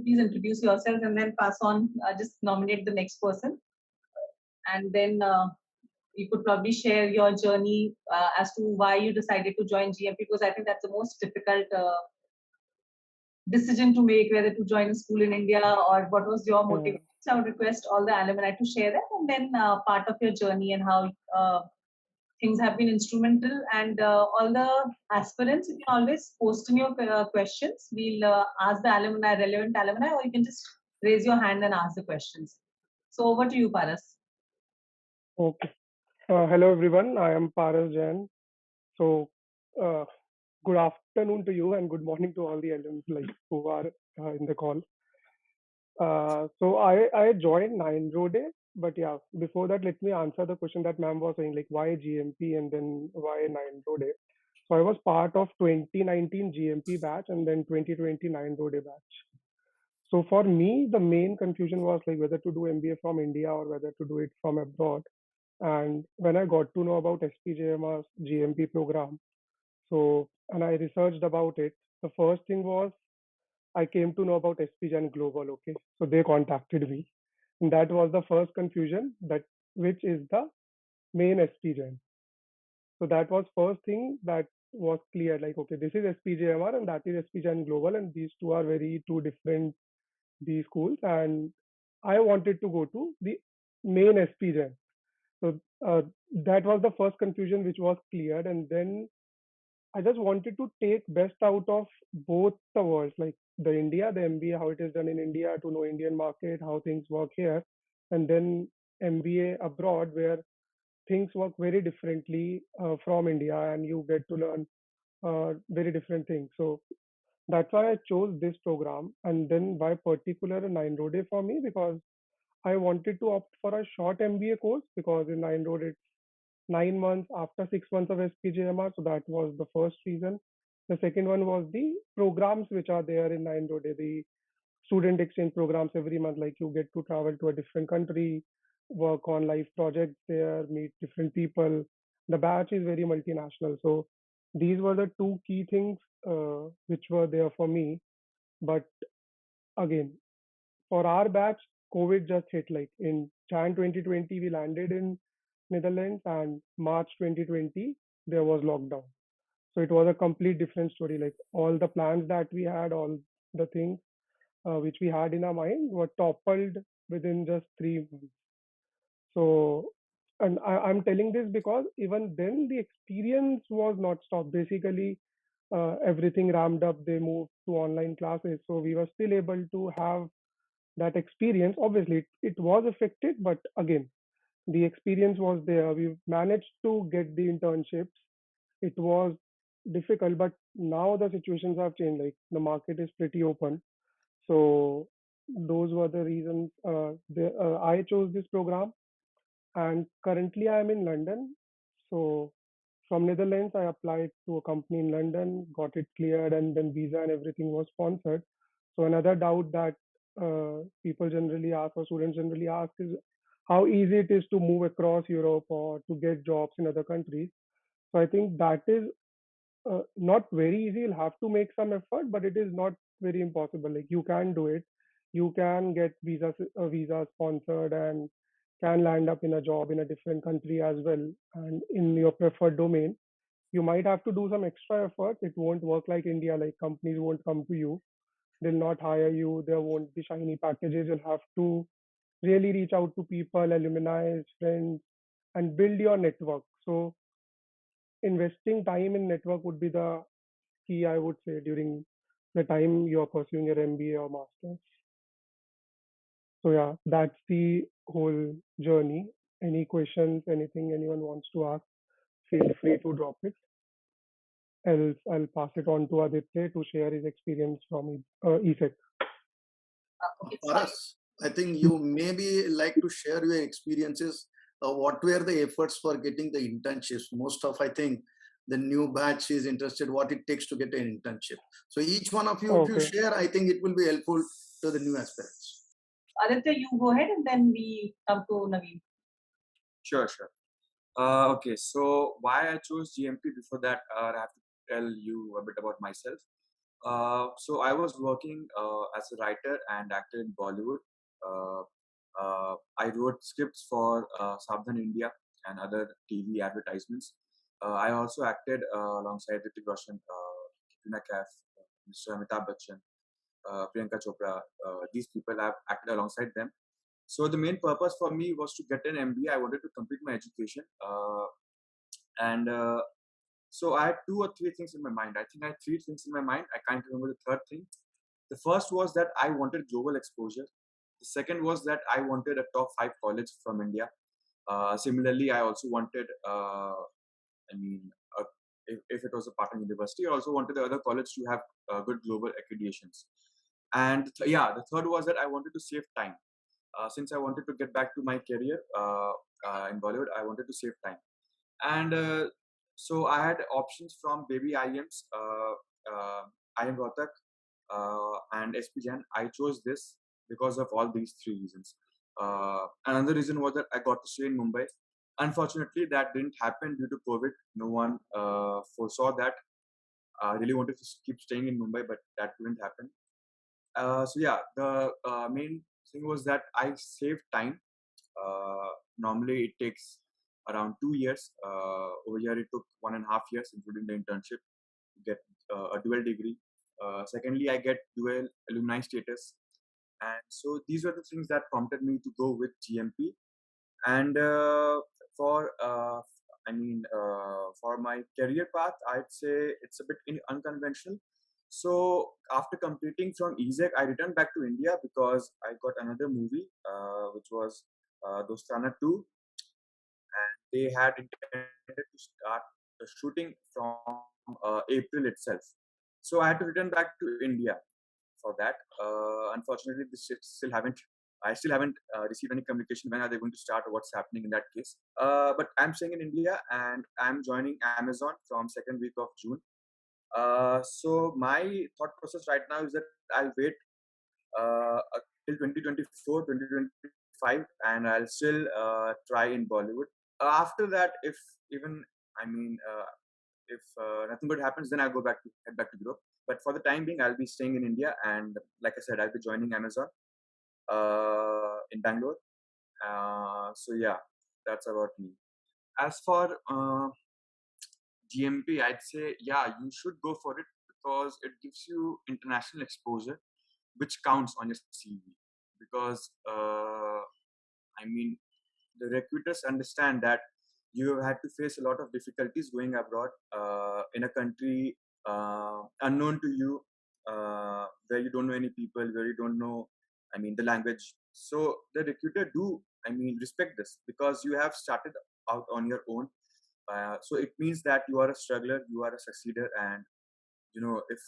you please introduce yourselves and then pass on, just nominate the next person. And then you could probably share your journey as to why you decided to join GMP, because I think that's the most difficult decision to make, whether to join a school in India or what was your motivation. So I would request all the alumni to share that, and then part of your journey and how things have been instrumental. And all the aspirants, you can always post in your questions. We'll ask the alumni, relevant alumni, or you can just raise your hand and ask the questions. So over to you, Paras. Okay. Hello, everyone. I am Paras Jain. So, good afternoon to you and good morning to all the alumni who are in the call. So I joined Nyenrode, but yeah, before that, let me answer the question that ma'am was saying, like why GMP and then why Nyenrode. So I was part of 2019 GMP batch and then 2020 Nyenrode batch. So for me, the main confusion was like whether to do MBA from India or whether to do it from abroad. And when I got to know about SPJMR's GMP program, so and I researched about it, the first thing was I came to know about SPJN Global. Okay, so they contacted me, and that was the first confusion, that which is the main SPJN. So that was first thing that was clear. Like, okay, this is SPJMR and that is SPJN Global, and these two are very two different these schools. And I wanted to go to the main SPJN. So that was the first confusion which was cleared, and then I just wanted to take best out of both the worlds, like the India, the MBA, how it is done in India, to know Indian market, how things work here, and then MBA abroad, where things work very differently from India, and you get to learn very different things. So that's why I chose this program, and then why particular Nyenrode for me, because I wanted to opt for a short MBA course, because in Nyenrode it's 9 months after 6 months of SPJMR. So that was the first reason. The second one was the programs which are there in Nyenrode, the student exchange programs every month. Like you get to travel to a different country, work on live projects there, meet different people. The batch is very multinational. So these were the two key things which were there for me. But again, for our batch, COVID just hit. Like in Jan 2020, we landed in Netherlands, and March 2020 there was lockdown. So it was a complete different story. Like all the plans that we had, all the things which we had in our mind were toppled within just 3 months. So, and I'm telling this because even then the experience was not stopped. Basically, everything ramped up. They moved to online classes, so we were still able to have that experience. Obviously, it was affected, but again, the experience was there. We managed to get the internships. It was difficult, but now the situations have changed. Like the market is pretty open. So those were the reasons I chose this program. And currently I am in London. So from Netherlands, I applied to a company in London, got it cleared, and then visa and everything was sponsored. So another doubt that people generally ask, or students generally ask, is how easy it is to move across Europe or to get jobs in other countries. So I think that is not very easy. You'll have to make some effort, but it is not very impossible. Like you can do it. You can get visa sponsored and can land up in a job in a different country as well, and in your preferred domain. You might have to do some extra effort. It won't work like India. Like companies won't come to you. They'll not hire you. There won't be shiny packages. You'll have to really reach out to people, alumni, friends, and build your network. So investing time in network would be the key, I would say, during the time you're pursuing your MBA or master's. So yeah, that's the whole journey. Any questions, anything anyone wants to ask, feel free to drop it. Else, I'll pass it on to Aditya to share his experience from IESEG. Okay, Paras, I think you maybe like to share your experiences. What were the efforts for getting the internships? Most of, I think, the new batch is interested what it takes to get an internship. So each one of you, if you share, I think it will be helpful to the new aspirants. Aditya, you go ahead and then we come to Naveen. Sure. Okay, so why I chose GMP before that, I have to tell you a bit about myself. So I was working as a writer and actor in Bollywood. Uh, I wrote scripts for Southern India and other TV advertisements. I also acted alongside Hrithik Roshan, Katrina Kaif, Mr. Amitabh Bachchan, Priyanka Chopra. These people I've acted alongside them. So the main purpose for me was to get an MBA. I wanted to complete my education, and so I had 2 or 3 things in my mind. I think I had 3 things in my mind. I can't remember the third thing. The first was that I wanted global exposure. The second was that I wanted a top 5 college from India. Similarly, I also wanted, I mean, uh, if it was a partner university, I also wanted the other college to have good global accreditations. And yeah, the third was that I wanted to save time. Since I wanted to get back to my career in Bollywood, I wanted to save time. And so I had options from baby IMs, IM Rohtak, and SP Jain. I chose this because of all these 3 reasons. Another reason was that I got to stay in Mumbai. Unfortunately, that didn't happen due to COVID. No one foresaw that. I really wanted to keep staying in Mumbai, but that didn't happen. So yeah, the main thing was that I saved time. Normally, it takes around 2 years. Over here, it took 1.5 years, including the internship, to get a dual degree. Secondly, I get dual alumni status, and so these were the things that prompted me to go with GMP. And for for my career path, I'd say it's a bit unconventional. So after completing from IESEG, I returned back to India because I got another movie, which was Dostana 2, and they had intended to start the shooting from April itself. So I had to return back to India for that. Unfortunately, I still haven't received any communication when are they going to start or what's happening in that case. But I'm staying in India and I'm joining Amazon from second week of June. So my thought process right now is that I'll wait till 2024, 2025, and I'll still try in Bollywood. After that, if even, I mean, if nothing good happens, then I'll head back to Europe. But for the time being, I'll be staying in India, and like I said, I'll be joining Amazon in Bangalore. So yeah, that's about me. As for GMP, I'd say yeah, you should go for it because it gives you international exposure, which counts on your CV. Because I mean, the recruiters understand that you have had to face a lot of difficulties going abroad in a country unknown to you, where you don't know any people, where you don't know, I mean, the language. So the recruiter respect this because you have started out on your own. So it means that you are a struggler, you are a succeeder, and if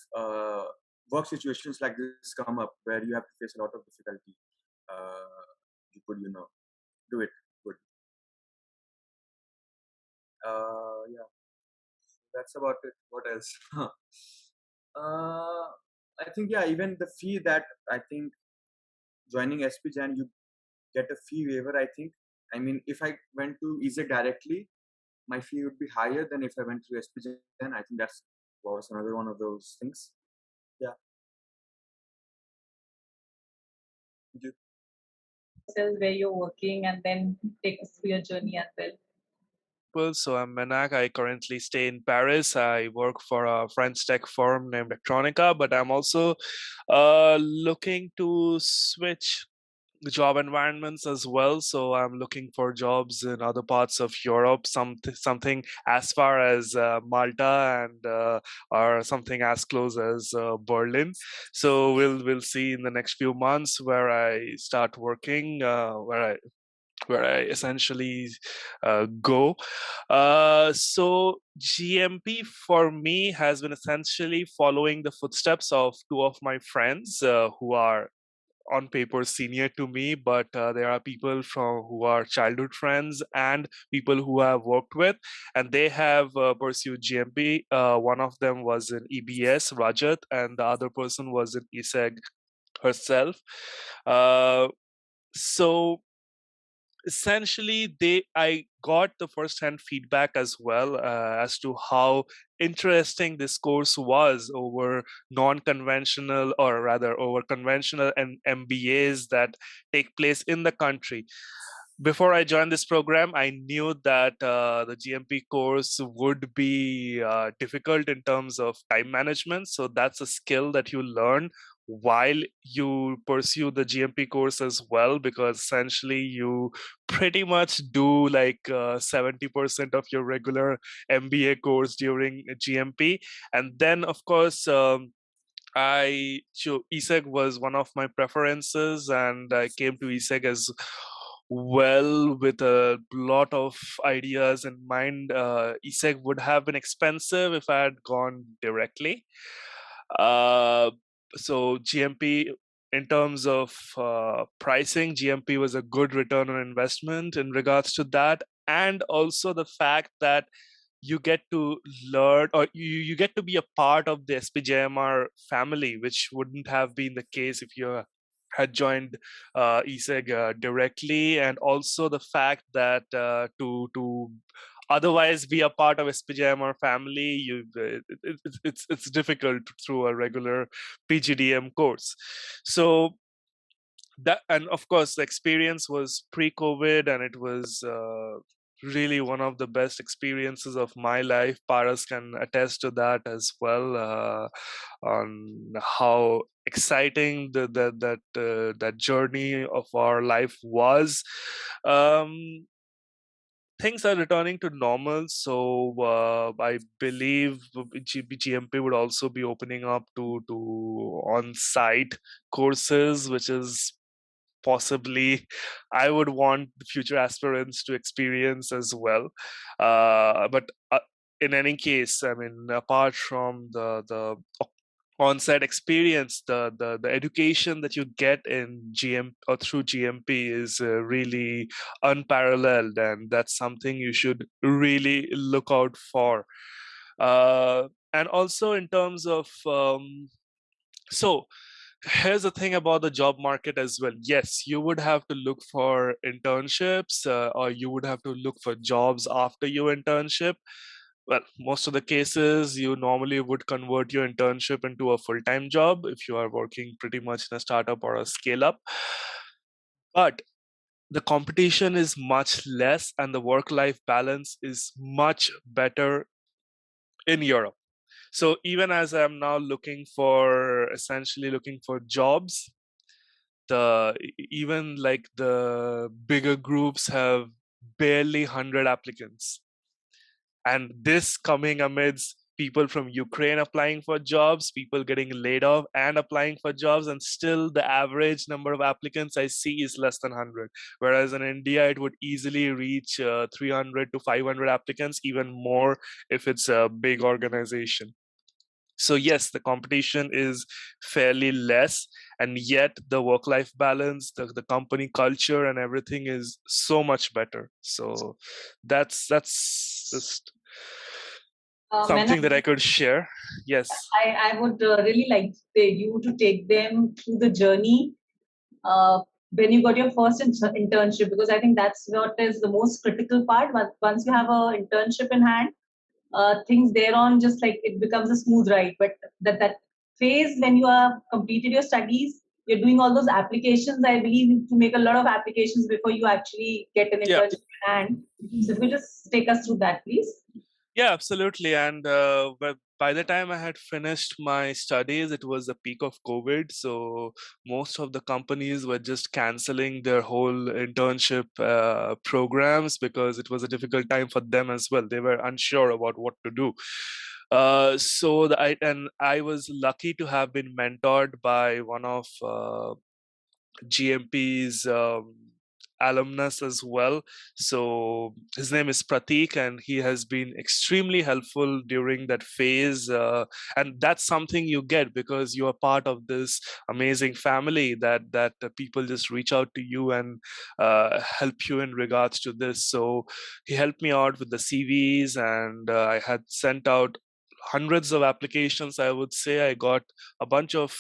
work situations like this come up where you have to face a lot of difficulty, you could do it good. Yeah, that's about it. What else? I think yeah, even the fee that I think joining SP Jan, you get a fee waiver. I think. I mean, if I went to IESEG directly, my fee would be higher than if I went through SP Jan. I think that's was another one of those things. Yeah. Thank you. Where you're working, and then take us through your journey as well. So I'm Mainak. I currently stay in Paris. I work for a French tech firm named Electronica, but I'm also looking to switch job environments as well. So I'm looking for jobs in other parts of Europe, something as far as Malta and or something as close as Berlin. So we'll see in the next few months where I start working, where I essentially go. So GMP for me has been essentially following the footsteps of 2 of my friends who are on paper senior to me, but there are people who are childhood friends and people who I have worked with, and they have pursued GMP. One of them was in EBS, Rajat, and the other person was in IESEG herself. So essentially I got the first-hand feedback as well as to how interesting this course was over non-conventional, or rather over conventional and MBAs that take place in the country. Before I joined this program, I knew that the GMP course would be difficult in terms of time management. So that's a skill that you learn while you pursue the GMP course as well, because essentially you pretty much do like 70% of your regular MBA course during GMP. And then, of course, IESEG was one of my preferences, and I came to IESEG as well with a lot of ideas in mind. IESEG would have been expensive if I had gone directly. So GMP, in terms of pricing, GMP was a good return on investment in regards to that, and also the fact that you get to learn, or you get to be a part of the SPJMR family, which wouldn't have been the case if you had joined IESEG directly. And also the fact that to otherwise be a part of SPJMR family, it's difficult through a regular PGDM course. So that, and of course the experience was pre-COVID, and it was really one of the best experiences of my life. Paras can attest to that as well, on how exciting that journey of our life was. Things are returning to normal, so I believe GMP would also be opening up to on-site courses, which is possibly I would want the future aspirants to experience as well. But in any case, I mean, apart from the on-site experience, the education that you get in GM or through GMP is really unparalleled, and that's something you should really look out for. And also in terms of so here's the thing about the job market as well. Yes, you would have to look for internships, or you would have to look for jobs after your internship. Well, most of the cases, you normally would convert your internship into a full-time job if you are working pretty much in a startup or a scale-up. But the competition is much less, and the work-life balance is much better in Europe. So even as I'm now essentially looking for jobs, even like the bigger groups have barely 100 applicants, and this coming amidst people from Ukraine applying for jobs, people getting laid off and applying for jobs, and still the average number of applicants I see is less than 100. Whereas in India, it would easily reach 300 to 500 applicants, even more if it's a big organization. So yes, the competition is fairly less, and yet the work-life balance, the company culture, and everything is so much better. So that's just something that I could share. Yes, I would really like you to take them through the journey when you got your first internship, because I think that's what is the most critical part. Once you have an internship in hand, things thereon just like it becomes a smooth ride. But that phase when you have completed your studies, you're doing all those applications. I believe to make a lot of applications before you actually get an internship in hand. So if you just take us through that, please. Yeah, absolutely. And by the time I had finished my studies, it was the peak of COVID. So most of the companies were just canceling their whole internship programs because it was a difficult time for them as well. They were unsure about what to do. I was lucky to have been mentored by one of GMP's alumnus as well. So his name is Pratik, and he has been extremely helpful during that phase. And that's something you get because you are part of this amazing family that people just reach out to you and help you in regards to this. So he helped me out with the CVs, and I had sent out hundreds of applications, I would say. I got a bunch of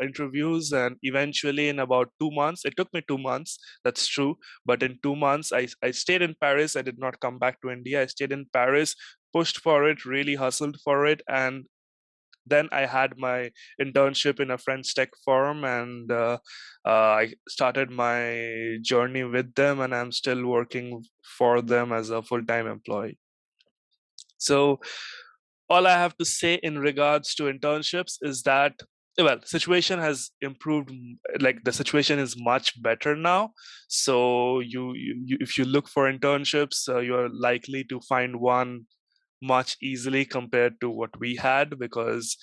interviews, and eventually in about 2 months, it took me 2 months, that's true. But in 2 months, I stayed in Paris. I did not come back to India. I stayed in Paris, pushed for it, really hustled for it. And then I had my internship in a French tech firm, and I started my journey with them, and I'm still working for them as a full-time employee. So all I have to say in regards to internships is that, well, situation has improved. Like, the situation is much better now. So you if you look for internships, you're likely to find one much easily compared to what we had, because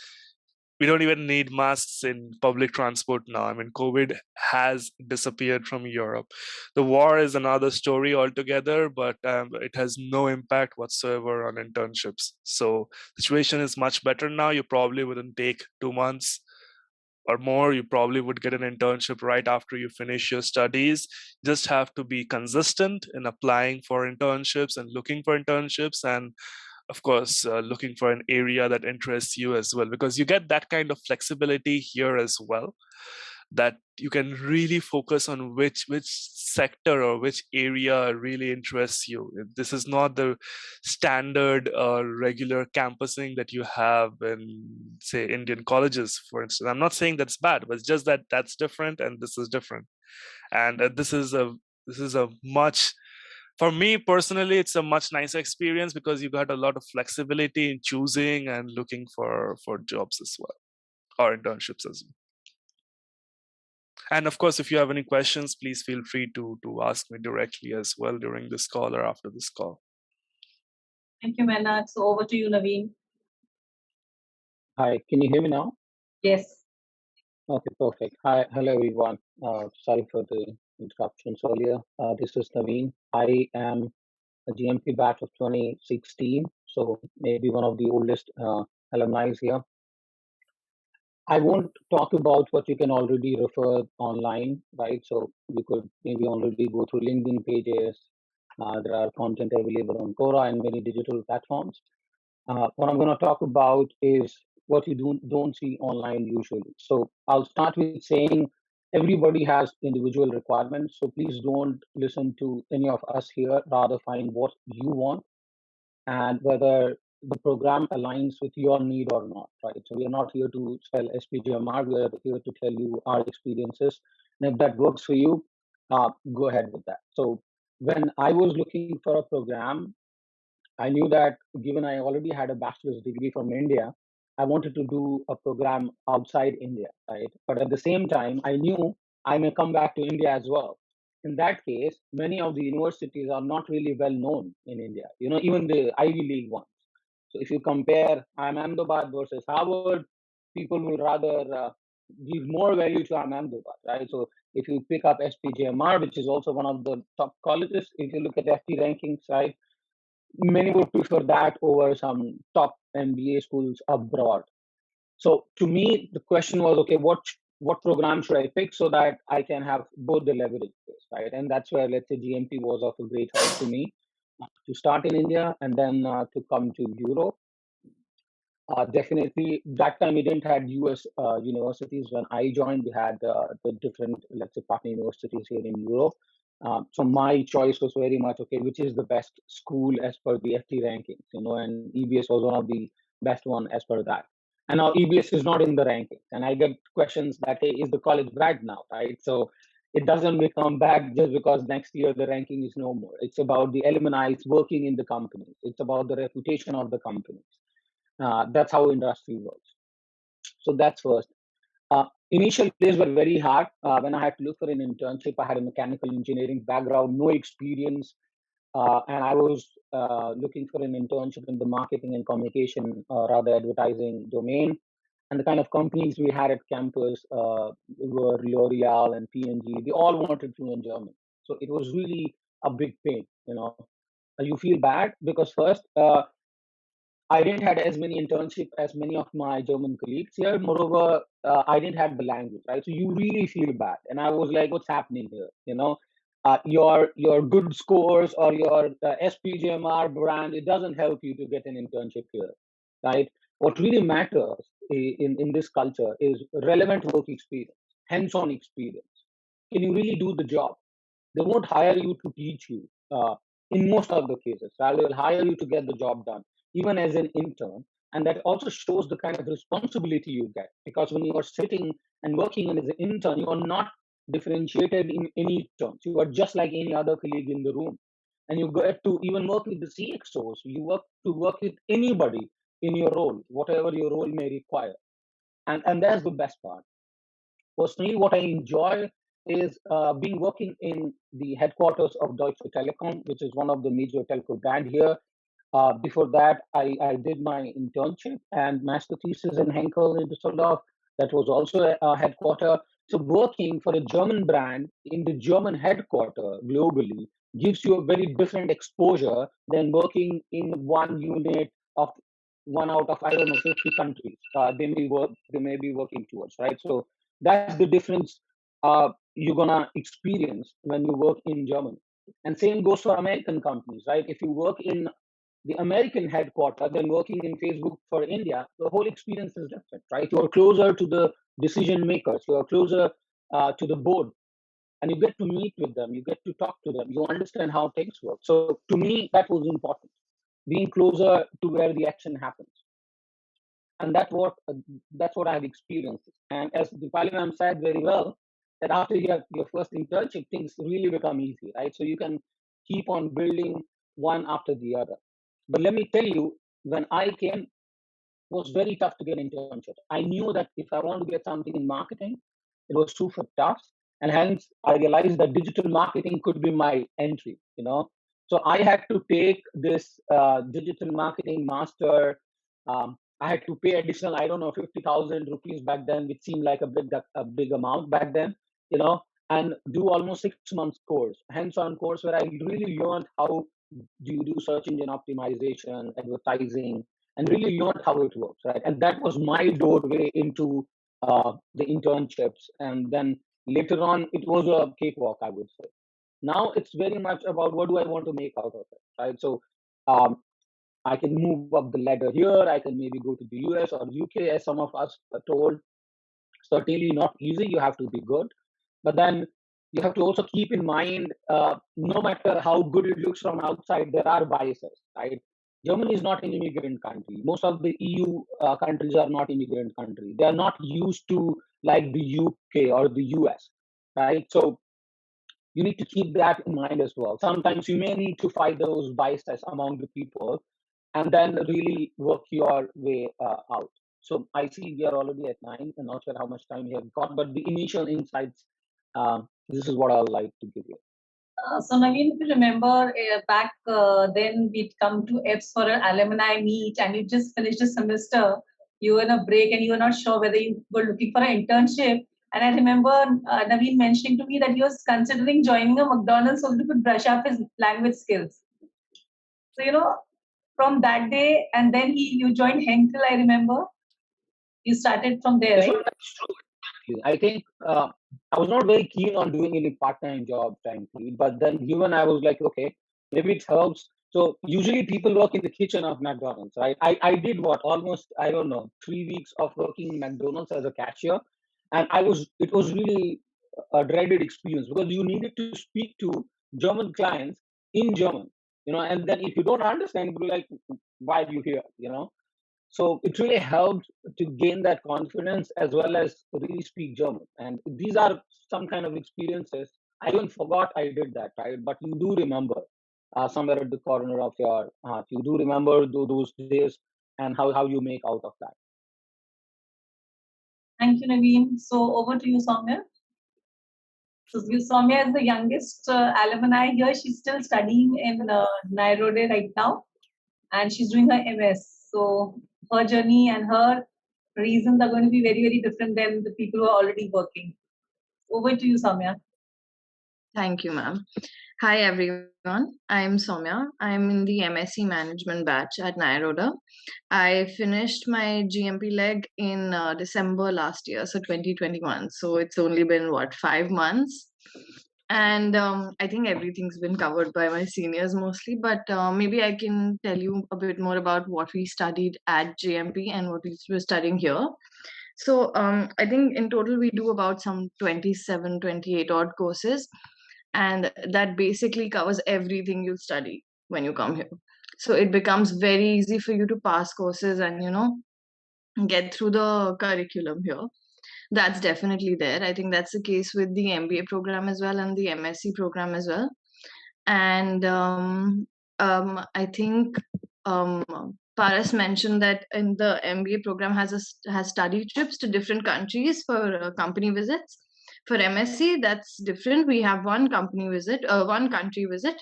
we don't even need masks in public transport now. I mean, COVID has disappeared from Europe. The war is another story altogether, but it has no impact whatsoever on internships. So situation is much better now. You probably wouldn't take 2 months or more. You probably would get an internship right after you finish your studies. Just have to be consistent in applying for internships and looking for internships, and of course looking for an area that interests you as well, because you get that kind of flexibility here as well, that you can really focus on which sector or which area really interests you. This is not the standard regular campusing that you have in, say, Indian colleges, for instance. I'm not saying that's bad, but it's just that that's different and this is different. And this is a much, for me personally, it's a much nicer experience, because you got a lot of flexibility in choosing and looking for jobs as well, or internships as well. And of course, if you have any questions, please feel free to ask me directly as well during this call or after this call. Thank you, Mainak. So over to you, Naveen. Hi, can you hear me now? Yes. Okay, perfect. Hi, hello everyone. Sorry for the interruptions earlier. This is Naveen. I am a GMP batch of 2016, so maybe one of the oldest alumni here. I won't talk about what you can already refer online, right? So you could maybe already go through LinkedIn pages. There are content available on Quora and many digital platforms. What I'm going to talk about is what you don't see online usually. So I'll start with saying everybody has individual requirements. So please don't listen to any of us here. Rather find what you want and whether the program aligns with your need or not, right? So we are not here to sell SPGMR. We are here to tell you our experiences. And if that works for you, go ahead with that. So when I was looking for a program, I knew that given I already had a bachelor's degree from India, I wanted to do a program outside India, right? But at the same time, I knew I may come back to India as well. In that case, many of the universities are not really well known in India, even the Ivy League ones. So if you compare Ahmedabad versus Harvard, people will rather give more value to Ahmedabad, right? So if you pick up SPJMR, which is also one of the top colleges, if you look at FT rankings, right, many would prefer that over some top MBA schools abroad. So to me, the question was, okay, what program should I pick so that I can have both the leverages, right? And that's where, let's say, GMP was of a great help to me to start in India and then to come to Europe. Definitely, that time we didn't had US universities. When I joined, we had the different, let's say, partner universities here in Europe. So my choice was very much, okay, which is the best school as per the FT rankings, and EBS was one of the best one as per that. And now EBS is not in the rankings. And I get questions that, hey, is the college bad now, right? So it doesn't become bad just because next year the ranking is no more. It's about the alumni working in the companies. It's about the reputation of the companies. That's how industry works. So that's first. Initial days were very hard. When I had to look for an internship, I had a mechanical engineering background, no experience, and I was looking for an internship in the marketing and communication, rather advertising domain. And the kind of companies we had at campus were L'Oreal and P&G. They all wanted to learn German, so it was really a big pain. You feel bad because first. I didn't had as many internship as many of my German colleagues here. Moreover, I didn't have the language, right? So you really feel bad. And I was like, what's happening here? Your good scores or your SPGMR brand, it doesn't help you to get an internship here. right? What really matters in this culture is relevant work experience, hands-on experience. Can you really do the job? They won't hire you to teach you in most of the cases. Right? They'll hire you to get the job done, even as an intern. And that also shows the kind of responsibility you get. Because when you are sitting and working as an intern, you are not differentiated in any terms. You are just like any other colleague in the room. And you get to even work with the CXOs. You work to work with anybody in your role, whatever your role may require. And that's the best part. Personally, what I enjoy is being working in the headquarters of Deutsche Telekom, which is one of the major telco brand here. Before that, I did my internship and master thesis in Henkel in Düsseldorf. That was also a headquarter. So working for a German brand in the German headquarter globally gives you a very different exposure than working in one unit of one out of, I don't know, 50 countries. They may be working towards, right? So that's the difference you're gonna experience when you work in Germany. And same goes for American companies, right? If you work in the American headquarters than working in Facebook for India, the whole experience is different, right? You are closer to the decision makers, you are closer to the board, and you get to meet with them, you get to talk to them, you understand how things work. So to me, that was important, being closer to where the action happens. And that's what I've experienced. And as the Parliament said very well, that after you have your first internship, things really become easy, right? So you can keep on building one after the other. But let me tell you, when I came, it was very tough to get internships. I knew that if I want to get something in marketing, it was super tough. And hence I realized that digital marketing could be my entry, you know. So I had to take this digital marketing master. I had to pay additional, I don't know, 50,000 rupees back then, which seemed like a big amount back then, you know, and do almost 6 months course, hands-on course where I really learned how do you do search engine optimization, advertising, and really learned how it works, right? And that was my doorway into the internships. And then later on, it was a cakewalk, I would say. Now it's very much about what do I want to make out of it, right? So um, I can move up the ladder here. I can maybe go to the US or UK, as some of us are told. Certainly not easy. You have to be good, but then you have to also keep in mind, no matter how good it looks from outside, there are biases, right? Germany is not an immigrant country. Most of the EU countries are not immigrant countries. They are not used to like the UK or the US, right? So you need to keep that in mind as well. Sometimes you may need to fight those biases among the people and then really work your way out. So I see we are already at 9. I'm not sure how much time we have got, but the initial insights, this is what I would like to give you. So Naveen, if you remember back then we'd come to EBS for an alumni meet and you just finished a semester, you were in a break and you were not sure whether you were looking for an internship. And I remember Naveen mentioning to me that he was considering joining a McDonald's so that he could brush up his language skills. So, you know, from that day, and then you joined Henkel, I remember. You started from there, right? That's true. I think I was not very keen on doing any part-time job, frankly. But then given I was like, okay, maybe it helps. So usually people work in the kitchen of McDonald's, right? I did what, almost, I don't know, 3 weeks of working in McDonald's as a cashier. And it was really a dreaded experience because you needed to speak to German clients in German, you know, and then if you don't understand, you'll be like, why are you here, you know? So it really helped to gain that confidence as well as really speak German. And these are some kind of experiences. I even forgot I did that, right? But you do remember somewhere at the corner of your heart. You do remember those days and how you make out of that. Thank you, Naveen. So over to you, Saumya. So Saumya is the youngest alumni here. She's still studying in Nyenrode right now, and she's doing her MS. So her journey and her reasons are going to be very, very different than the people who are already working. Over to you, Saumya. Thank you, ma'am. Hi, everyone. I'm Saumya. I'm in the MSc Management batch at Nyenrode. I finished my GMP leg in December last year, so 2021. So it's only been, 5 months? And I think everything's been covered by my seniors mostly, but maybe I can tell you a bit more about what we studied at GMP and what we were studying here. So I think in total we do about some 27, 28 odd courses, and that basically covers everything you study when you come here. So it becomes very easy for you to pass courses and, get through the curriculum here. That's definitely there. I think that's the case with the MBA program as well and the MSc program as well. And I think um, Paras mentioned that in the MBA program has study trips to different countries for company visits. For MSc, that's different. We have one company visit, one country visit.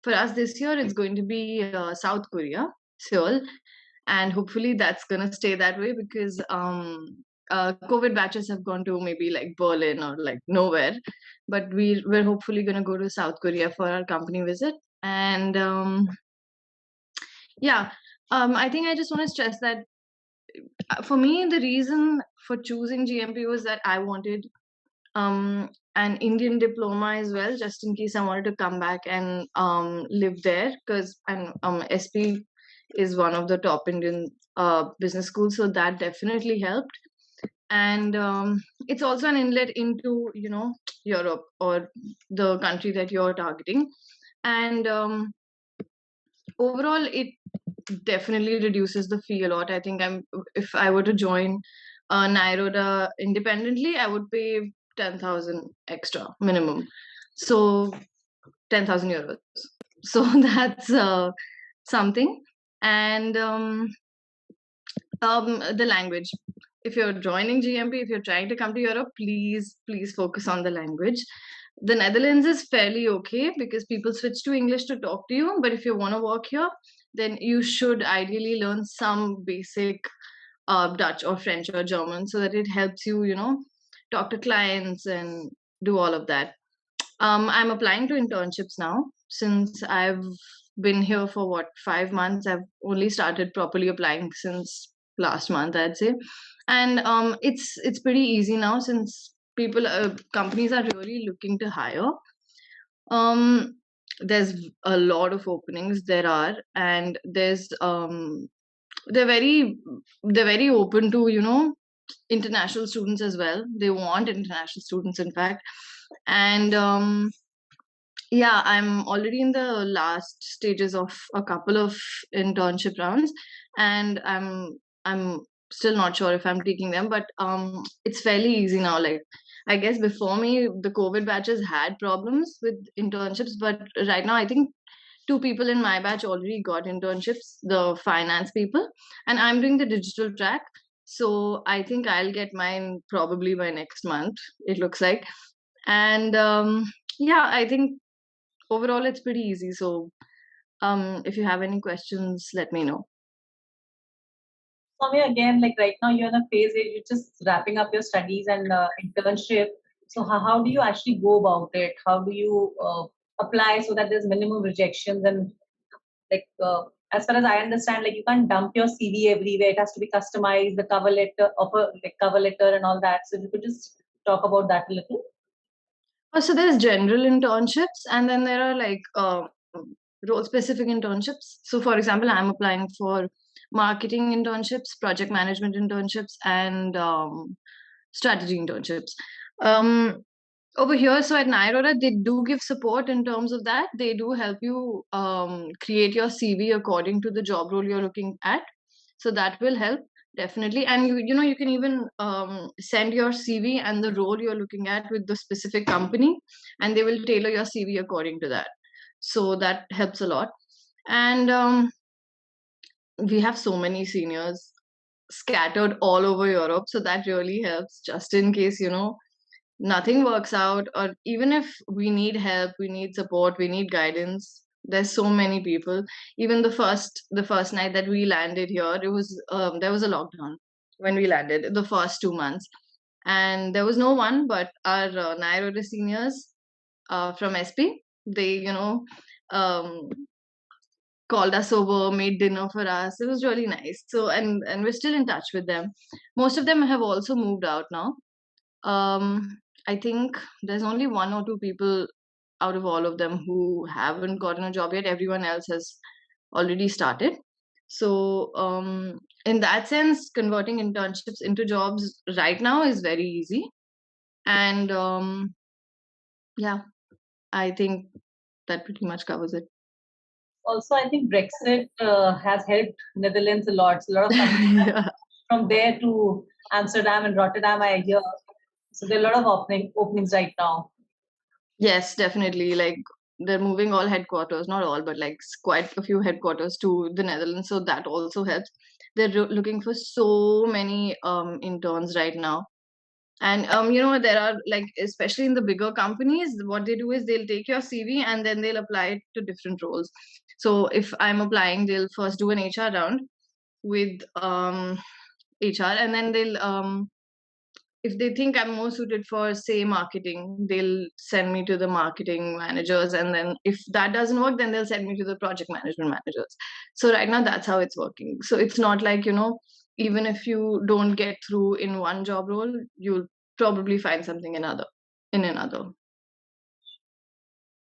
For us this year, it's going to be South Korea, Seoul, and hopefully that's gonna stay that way because COVID batches have gone to maybe like Berlin or like nowhere, but we're hopefully gonna go to South Korea for our company visit. And yeah, I think I just want to stress that for me the reason for choosing GMP was that I wanted an Indian diploma as well, just in case I wanted to come back and live there, because SP is one of the top Indian business schools, so that definitely helped. And it's also an inlet into Europe or the country that you're targeting. And overall, it definitely reduces the fee a lot. I think if I were to join Nyenrode independently, I would pay 10,000 extra minimum. So 10,000 euros. So that's something. And the language. If you're joining GMP, if you're trying to come to Europe, please focus on the language. The Netherlands is fairly okay because people switch to English to talk to you. But if you want to work here, then you should ideally learn some basic Dutch or French or German so that it helps you, talk to clients and do all of that. I'm applying to internships now since I've been here for 5 months. I've only started properly applying since last month, I'd say. And it's pretty easy now since companies are really looking to hire. There's a lot of openings there are, and there's they're very open to international students as well. They want international students, in fact. And yeah, I'm already in the last stages of a couple of internship rounds, and I'm still not sure if I'm taking them, but it's fairly easy now. Like, I guess before me, the COVID batches had problems with internships, but right now I think 2 people in my batch already got internships, the finance people, and I'm doing the digital track. So I think I'll get mine probably by next month, it looks like. And yeah, I think overall it's pretty easy. So if you have any questions, let me know. Soumya, again, like right now you're in a phase where you're just wrapping up your studies and internship. So how do you actually go about it? How do you apply so that there's minimum rejections? And like as far as I understand, like you can't dump your CV everywhere. It has to be customized, the cover letter, cover letter and all that. So if you could just talk about that a little. So there's general internships, and then there are like role-specific internships. So for example, I'm applying for marketing internships, project management internships, and strategy internships. Over here, so at Nyenrode, they do give support in terms of that. They do help you create your CV according to the job role you're looking at. So that will help definitely. And you can even send your CV and the role you're looking at with the specific company, and they will tailor your CV according to that. So that helps a lot. And we have so many seniors scattered all over Europe, so that really helps just in case nothing works out, or even if we need help, we need support, we need guidance. There's so many people. Even the first night that we landed here, it was there was a lockdown when we landed the first 2 months, and there was no one but our Nyenrode seniors from SP. They called us over, made dinner for us. It was really nice. So and we're still in touch with them. Most of them have also moved out now. I think there's only 1 or 2 people out of all of them who haven't gotten a job yet. Everyone else has already started. So in that sense, converting internships into jobs right now is very easy. And yeah, I think that pretty much covers it. Also, I think Brexit has helped Netherlands a lot. So a lot of companies Yeah. from there to Amsterdam and Rotterdam, I hear. So there are a lot of openings right now. Yes, definitely. Like they're moving all headquarters, not all, but like quite a few headquarters to the Netherlands. So that also helps. They're looking for so many interns right now. And you know, there are like, especially in the bigger companies, what they do is they'll take your CV and then they'll apply it to different roles. So if I'm applying, they'll first do an HR round with HR, and then they'll if they think I'm more suited for, say, marketing, they'll send me to the marketing managers. And then if that doesn't work, then they'll send me to the project management managers. So right now, that's how it's working. So it's not like, you know, even if you don't get through in one job role, you'll probably find something in another.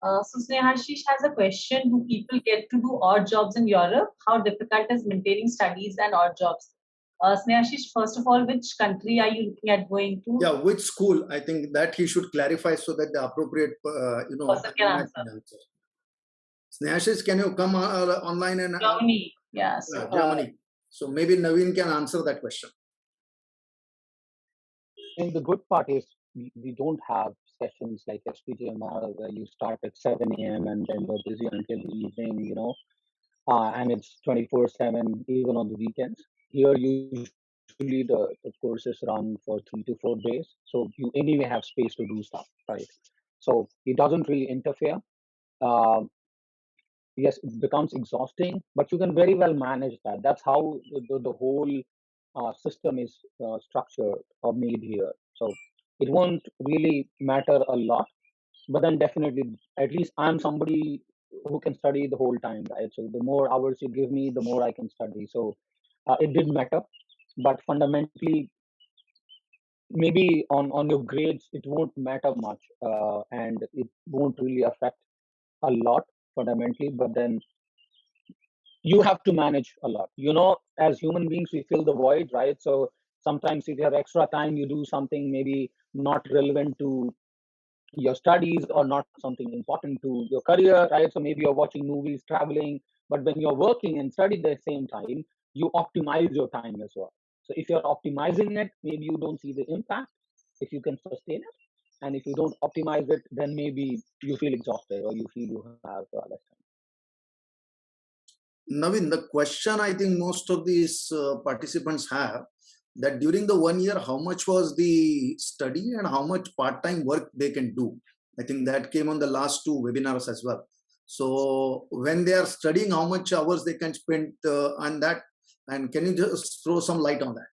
So Snehashish has a question. Do people get to do odd jobs in Europe? How difficult is maintaining studies and odd jobs? Snehashish, first of all, which country are you looking at going to? Yeah, which school? I think that he should clarify so that the appropriate, Person can answer. Snehashish, can you come online and Germany? Yeah. So, Germany. So maybe Naveen can answer that question. And the good part is we don't have sessions like SPGMR where you start at 7 a.m. and then you're busy until the evening, you know, and it's 24/7 even on the weekends. Here, usually the courses run for 3 to 4 days, so you anyway have space to do stuff, right? So it doesn't really interfere. Yes, it becomes exhausting, but you can very well manage that. That's how the whole system is structured or made here. So it won't really matter a lot, but then definitely, at least I'm somebody who can study the whole time, right? So the more hours you give me, the more I can study. So it did matter, but fundamentally, maybe on your grades, it won't matter much, and it won't really affect a lot fundamentally, but then you have to manage a lot. You know, as human beings, we fill the void, right? So sometimes if you have extra time, you do something maybe not relevant to your studies or not something important to your career, right? So maybe you're watching movies, traveling, but when you're working and studying at the same time, you optimize your time as well. So if you're optimizing it, maybe you don't see the impact if you can sustain it. And if you don't optimize it, then maybe you feel exhausted or you feel you have less time. Naveen, the question I think most of these participants have, that during the 1 year, how much was the study and how much part-time work they can do? I think that came on the last 2 webinars as well. So when they are studying, how much hours they can spend on that? And can you just throw some light on that?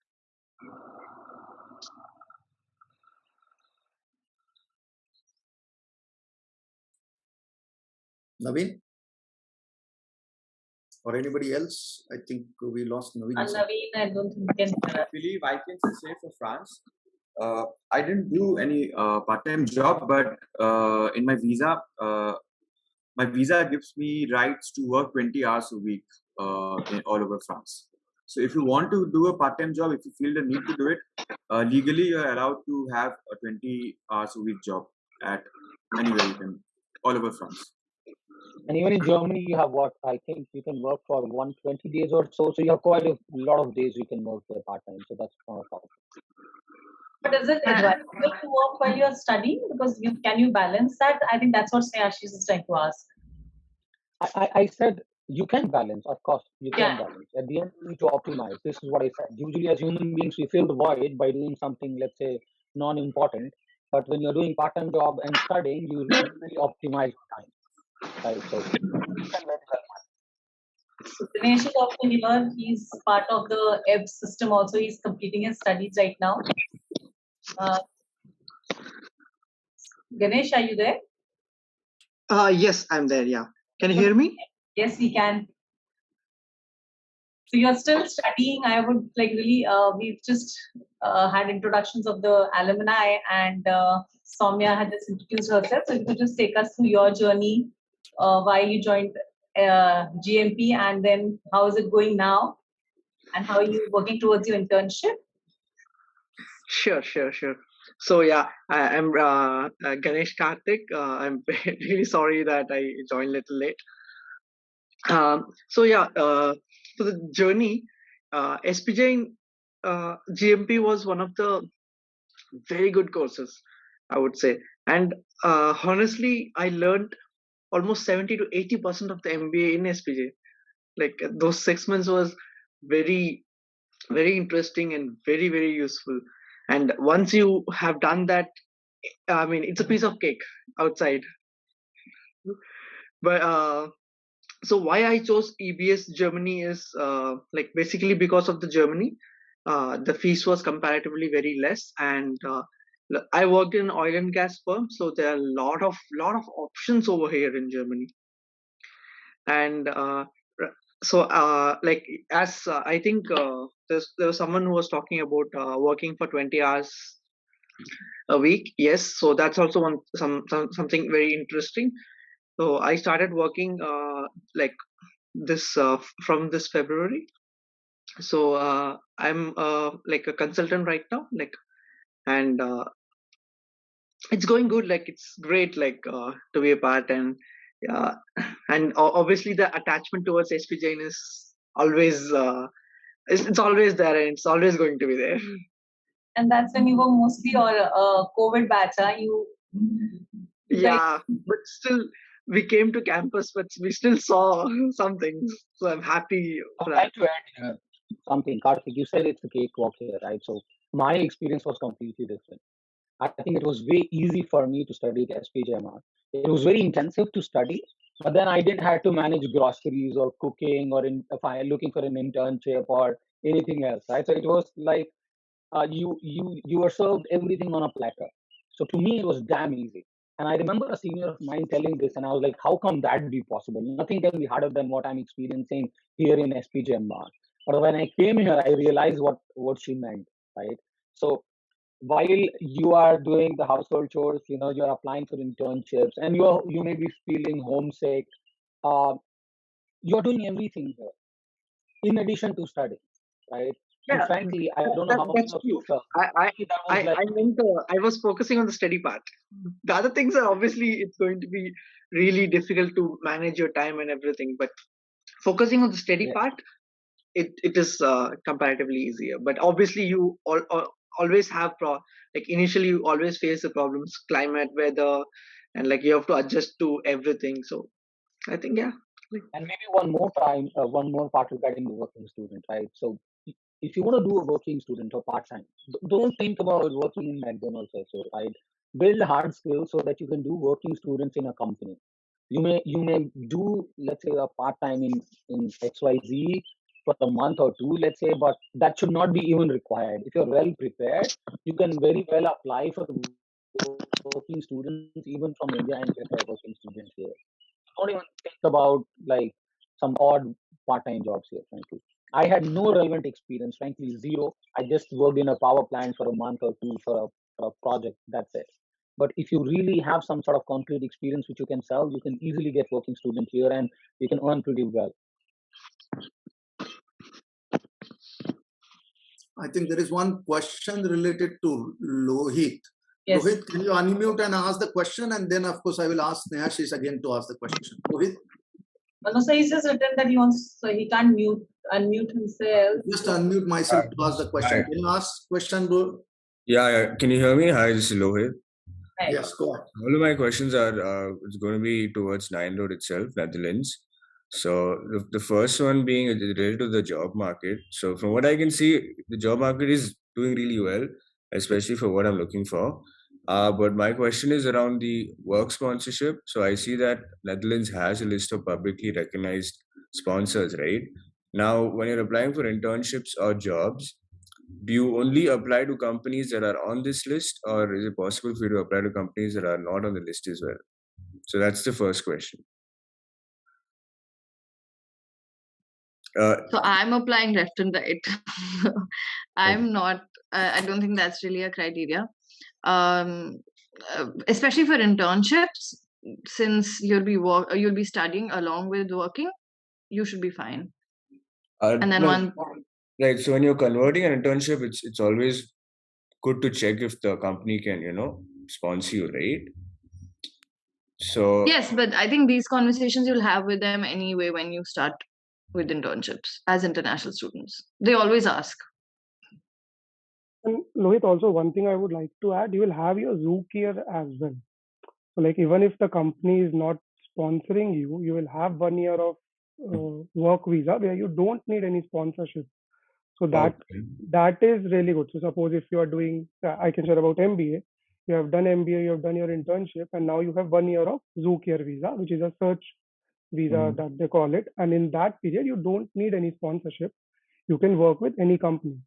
Naveen? Or anybody else? I think we lost Naveen. Naveen, I don't think we can. I believe I can say for France, I didn't do any part-time job, but in my visa gives me rights to work 20 hours a week in all over France. So if you want to do a part-time job, if you feel the need to do it, legally you're allowed to have a 20 hours a week job at anywhere you can, all over France. And even in Germany, you have what I think you can work for 120 days or so. So you have quite a lot of days you can work there part time. So that's not a problem. But is it advisable to work while you're studying? Because can you balance that? I think that's what Snehashish is trying to ask. I said you can balance, of course, you can balance. At the end, you need to optimize. This is what I said. Usually, as human beings, we fill the void by doing something, let's say, non-important. But when you're doing part-time job and studying, you really optimize time. Right? So you can very well manage. So Ganesh is also here. He's part of the EBS system also. He's completing his studies right now. Ganesh, are you there? Yes, I'm there. Yeah. Can you hear me? Yes, we can. So you're still studying. I would like really, we've just had introductions of the alumni, and Saumya had just introduced herself. So if you could just take us through your journey, why you joined GMP, and then how is it going now, and how are you working towards your internship? Sure. So yeah, I'm Ganesh Karthik. I'm really sorry that I joined a little late. So yeah, for the journey, SPJ GMP was one of the very good courses, I would say. And honestly, I learned almost 70 to 80% of the MBA in SPJ. Like those 6 months was very, very interesting and very, very useful. And once you have done that, I mean, it's a piece of cake outside. But so why I chose EBS Germany is like basically because of the Germany. The fees was comparatively very less, and I worked in oil and gas firm, so there are a lot of options over here in Germany. And so like as I think there was someone who was talking about working for 20 hours a week. Yes, so that's also something very interesting. So I started working like this from this February. So I'm like a consultant right now, like, and it's going good. Like it's great, like to be a part, and uh, and obviously the attachment towards SPJ is always it's always there, and it's always going to be there. And that's when you were mostly or COVID batch, huh? Yeah, but still we came to campus, but we still saw some things. So I'm happy for I'd that. like to add something. Karthik, you said it's a cakewalk here, right? So my experience was completely different. I think it was very easy for me to study at SPJMR. It was very intensive to study, but then I didn't have to manage groceries or cooking or if I looking for an internship or anything else, right? So it was like you were served everything on a platter. So to me, it was damn easy. And I remember a senior of mine telling this, and I was like, how come that be possible? Nothing can be harder than what I'm experiencing here in SPJMR. But when I came here, I realized what she meant, right? So while you are doing the household chores, you're applying for internships, and you may be feeling homesick. Uh, you're doing everything here in addition to studying, right? And Yeah, frankly, I don't know how many that's of you true. felt. I That was I like, I meant I was focusing on the study part. The other things are obviously it's going to be really difficult to manage your time and everything, but focusing on the study yeah, part, it is comparatively easier. But obviously you always have like initially you always face the problems, climate, weather, and like you have to adjust to everything. So I think yeah. and maybe one more part regarding the working student, right? So if you want to do a working student or part time, don't think about working in McDonald's also, right? Build hard skills so that you can do working students in a company. You may do, let's say, a part time in XYZ for a month or two, let's say, but that should not be even required. If you're well prepared, you can very well apply for working students even from India and get a working student here. Don't even think about like some odd part-time jobs here, frankly. I had no relevant experience, frankly, zero. I just worked in a power plant for a month or two for a project. That's it. But if you really have some sort of concrete experience which you can sell, you can easily get working student here and you can earn pretty well. I think there is one question related to Lohit. Yes. Lohit, can you unmute and ask the question? And then, of course, I will ask Snehashish again to ask the question. Lohit? No, so he's just written that so he can't unmute himself. Just unmute myself to ask the question. Hi. Can you ask question, bro? Yeah. Can you hear me? Hi, this is Lohit. Right. Yes, go ahead. All of my questions are it's going to be towards Nyenrode itself, Netherlands. So the first one being related to the job market. So from what I can see, the job market is doing really well, especially for what I'm looking for. But my question is around the work sponsorship. So I see that Netherlands has a list of publicly recognized sponsors, right? Now, when you're applying for internships or jobs, do you only apply to companies that are on this list, or is it possible for you to apply to companies that are not on the list as well? So that's the first question. So I'm applying left and right. I'm not. I don't think that's really a criteria. Especially for internships, since you'll be studying along with working, you should be fine. And then right. So when you're converting an internship, it's always good to check if the company can, sponsor you, right? So yes, but I think these conversations you'll have with them anyway when you start with internships as international students. They always ask. And Lohit, also one thing I would like to add, you will have your Zook year as well. So like even if the company is not sponsoring you, you will have 1 year of work visa where you don't need any sponsorship. So that is really good. So suppose if you are doing, I can share about MBA. You have done MBA, you have done your internship, and now you have 1 year of Zook year visa, which is a search visa that they call it. And in that period, you don't need any sponsorship. You can work with any company.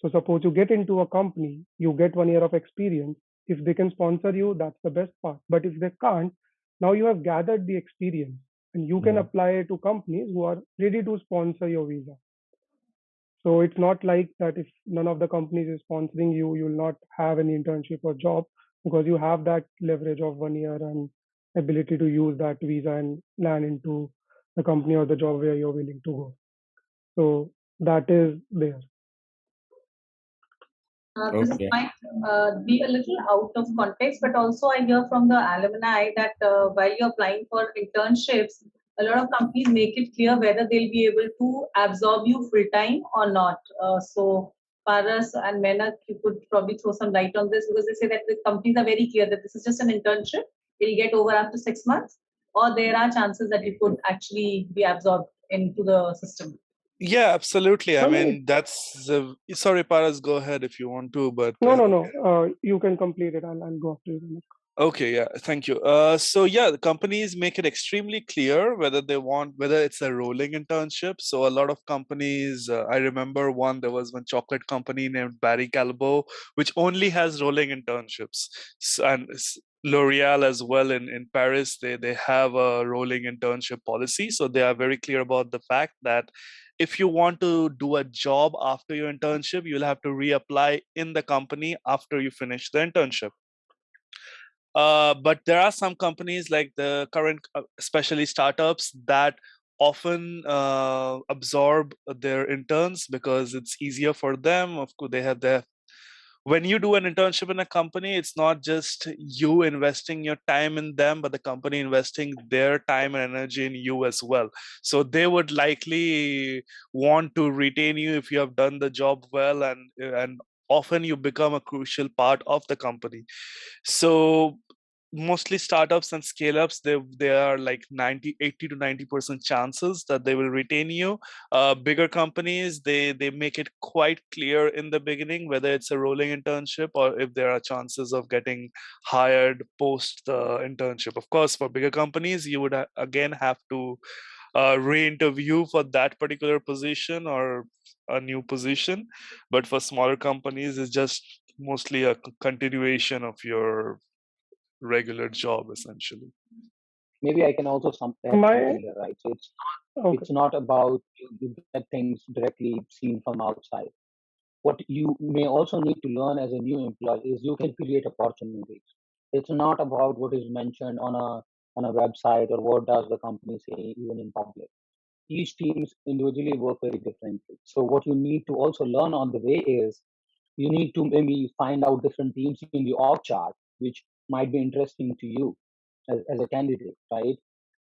So suppose you get into a company, you get 1 year of experience. If they can sponsor you, that's the best part. But if they can't, now you have gathered the experience and you can apply it to companies who are ready to sponsor your visa. So it's not like that if none of the companies is sponsoring you, you will not have any internship or job because you have that leverage of 1 year and ability to use that visa and land into the company or the job where you're willing to go. So that is there. This might be a little out of context, but also I hear from the alumni that while you're applying for internships, a lot of companies make it clear whether they'll be able to absorb you full time or not. So Paras and Mainak, you could probably throw some light on this because they say that the companies are very clear that this is just an internship. You'll get over after 6 months, or there are chances that you could actually be absorbed into the system. Yeah, absolutely. I mean, that's sorry, Paras, go ahead if you want to, but no. You can complete it. I'll go after you. Okay, yeah, thank you. So yeah, the companies make it extremely clear whether it's a rolling internship. So a lot of companies, I remember there was one chocolate company named Barry Callebaut, which only has rolling internships. And L'Oreal as well in Paris, they have a rolling internship policy. So they are very clear about the fact that if you want to do a job after your internship, you'll have to reapply in the company after you finish the internship. But there are some companies like the current, especially startups, that often absorb their interns because it's easier for them. Of course, they have when you do an internship in a company, it's not just you investing your time in them, but the company investing their time and energy in you as well. So they would likely want to retain you if you have done the job well, and often you become a crucial part of the company. So mostly startups and scale ups, they are like 80 to 90% chances that they will retain you. Bigger companies, they make it quite clear in the beginning whether it's a rolling internship or if there are chances of getting hired post the internship. Of course, for bigger companies, you would again have to re-interview for that particular position or a new position. But for smaller companies, it's just mostly a continuation of your regular job, essentially. Maybe I can also something here, right? So it's not about you get things directly seen from outside. What you may also need to learn as a new employee is you can create opportunities. It's not about what is mentioned on a website or what does the company say even in public. Each teams individually work very differently. So what you need to also learn on the way is you need to maybe find out different teams in the org chart which might be interesting to you as a candidate, right?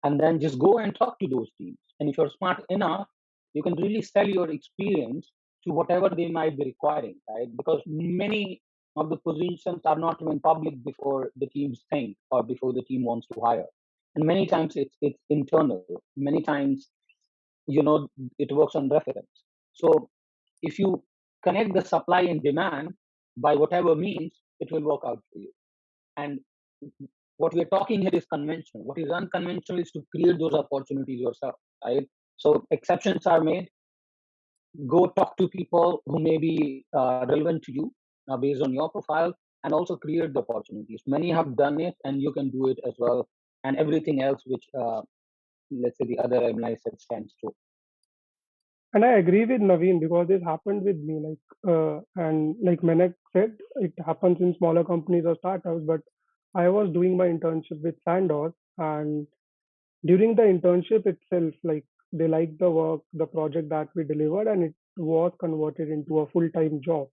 And then just go and talk to those teams. And if you're smart enough, you can really sell your experience to whatever they might be requiring, right? Because many of the positions are not even public before the teams think or before the team wants to hire. And many times it's internal. Many times, it works on reference. So if you connect the supply and demand by whatever means, it will work out for you. And what we're talking here is conventional. What is unconventional is to create those opportunities yourself, right? So exceptions are made. Go talk to people who may be relevant to you based on your profile, and also create the opportunities. Many have done it, and you can do it as well. And everything else which, let's say, the other alumni said stands true. And I agree with Naveen because this happened with me. And like Menak said, it happens in smaller companies or startups. But I was doing my internship with Sandoz, and during the internship itself, like they liked the work, the project that we delivered, and it was converted into a full-time job.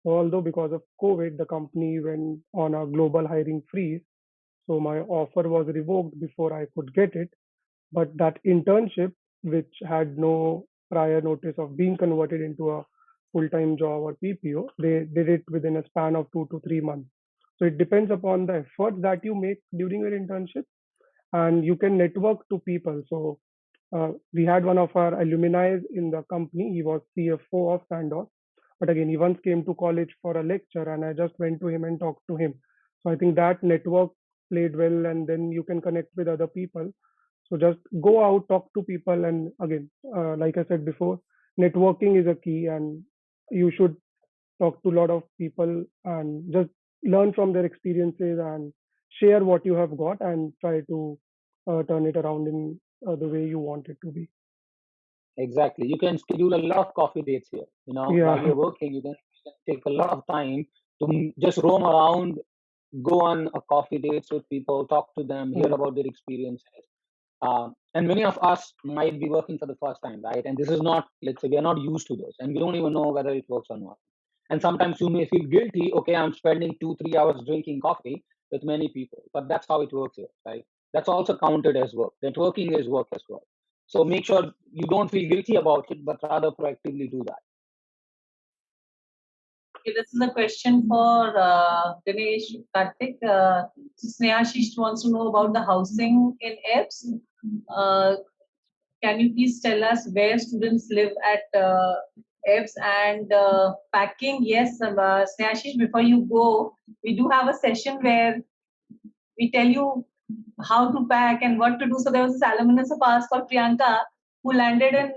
Although because of COVID, the company went on a global hiring freeze, so my offer was revoked before I could get it. But that internship, which had no prior notice of being converted into a full-time job or PPO, they did it within a span of 2 to 3 months. So it depends upon the efforts that you make during your internship, and you can network to people. So we had one of our alumni in the company. He was CFO of Sandoz, but again, he once came to college for a lecture, and I just went to him and talked to him. So I think that network played well, and then you can connect with other people. So just go out, talk to people, and again, like I said before, networking is a key, and you should talk to a lot of people and just learn from their experiences and share what you have got and try to turn it around in the way you want it to be. Exactly. You can schedule a lot of coffee dates here. While Yeah, you're working, you can take a lot of time to just roam around, go on a coffee dates with people, talk to them, hear yeah. about their experiences. And many of us might be working for the first time, right? And this is not, let's say, we are not used to this, and we don't even know whether it works or not. And sometimes you may feel guilty. Okay, I'm spending 2 3 hours drinking coffee with many people, but that's how it works here, right? That's also counted as work. Networking is work as well. So make sure you don't feel guilty about it, but rather proactively do that. Okay, this is a question for Ganesh, Karthik. Snehashish wants to know about the housing in EBS. Can you please tell us where students live at EBS and packing? Yes, Snehashish, before you go, we do have a session where we tell you how to pack and what to do. So there was this alumnus of ours called Priyanka who landed in